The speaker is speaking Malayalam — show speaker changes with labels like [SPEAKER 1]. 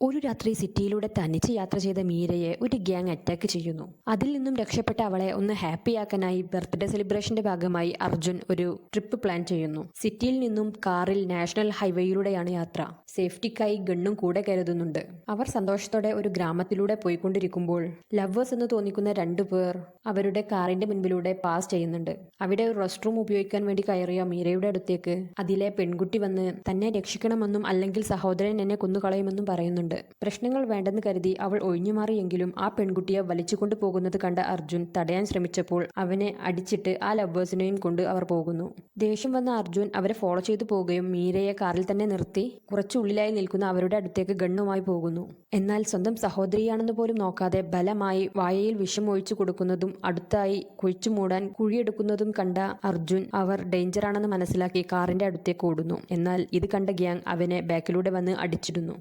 [SPEAKER 1] ഒരു രാത്രി സിറ്റിയിലൂടെ തനിച്ച് യാത്ര ചെയ്ത മീരയെ ഒരു ഗ്യാങ് അറ്റാക്ക് ചെയ്യുന്നു. അതിൽ നിന്നും രക്ഷപ്പെട്ട അവളെ ഒന്ന് ഹാപ്പിയാക്കാനായി ബർത്ത്ഡേ സെലിബ്രേഷന്റെ ഭാഗമായി അർജുൻ ഒരു ട്രിപ്പ് പ്ലാൻ ചെയ്യുന്നു. സിറ്റിയിൽ നിന്നും കാറിൽ നാഷണൽ ഹൈവേയിലൂടെയാണ് യാത്ര. സേഫ്റ്റിക്കായി ഗണ്ണും കൂടെ കരുതുന്നുണ്ട്. അവർ സന്തോഷത്തോടെ ഒരു ഗ്രാമത്തിലൂടെ പോയിക്കൊണ്ടിരിക്കുമ്പോൾ ലവേഴ്സ് എന്ന് തോന്നിക്കുന്ന രണ്ടുപേർ അവരുടെ കാറിന്റെ മുൻപിലൂടെ പാസ് ചെയ്യുന്നുണ്ട്. അവിടെ ഒരു റെസ്റ്റ് റൂം ഉപയോഗിക്കാൻ വേണ്ടി കയറിയ മീരയുടെ അടുത്തേക്ക് അതിലെ പെൺകുട്ടി വന്ന് തന്നെ രക്ഷിക്കണമെന്നും അല്ലെങ്കിൽ സഹോദരൻ എന്നെ കൊന്നുകളയുമെന്നും പറയുന്നുണ്ട്. പ്രശ്നങ്ങൾ വേണ്ടെന്ന് കരുതി അവൾ ഒഴിഞ്ഞുമാറിയെങ്കിലും ആ പെൺകുട്ടിയെ വലിച്ചുകൊണ്ടു പോകുന്നത് കണ്ട അർജുൻ തടയാൻ ശ്രമിച്ചപ്പോൾ അവനെ അടിച്ചിട്ട് ആ ലവേഴ്സിനെയും കൊണ്ട് അവർ പോകുന്നു. ദേഷ്യം വന്ന അർജുൻ അവരെ ഫോളോ ചെയ്തു പോവുകയും മീരയെ കാറിൽ തന്നെ നിർത്തി കുറച്ചുള്ളിലായി നിൽക്കുന്ന അവരുടെ അടുത്തേക്ക് ഗണ്ണുമായി പോകുന്നു. എന്നാൽ സ്വന്തം സഹോദരിയാണെന്ന് പോലും നോക്കാതെ ബലമായി വായയിൽ വിഷം ഒഴിച്ചു കൊടുക്കുന്നതും അടുത്തായി കുഴിച്ചു മൂടാൻ കുഴിയെടുക്കുന്നതും കണ്ട അർജുൻ അവർ ഡേഞ്ചറാണെന്ന് മനസ്സിലാക്കി കാറിന്റെ അടുത്തേക്ക് ഓടുന്നു. എന്നാൽ ഇത് കണ്ട ഗ്യാങ് അവനെ ബാക്കിലൂടെ വന്ന് അടിച്ചിടുന്നു.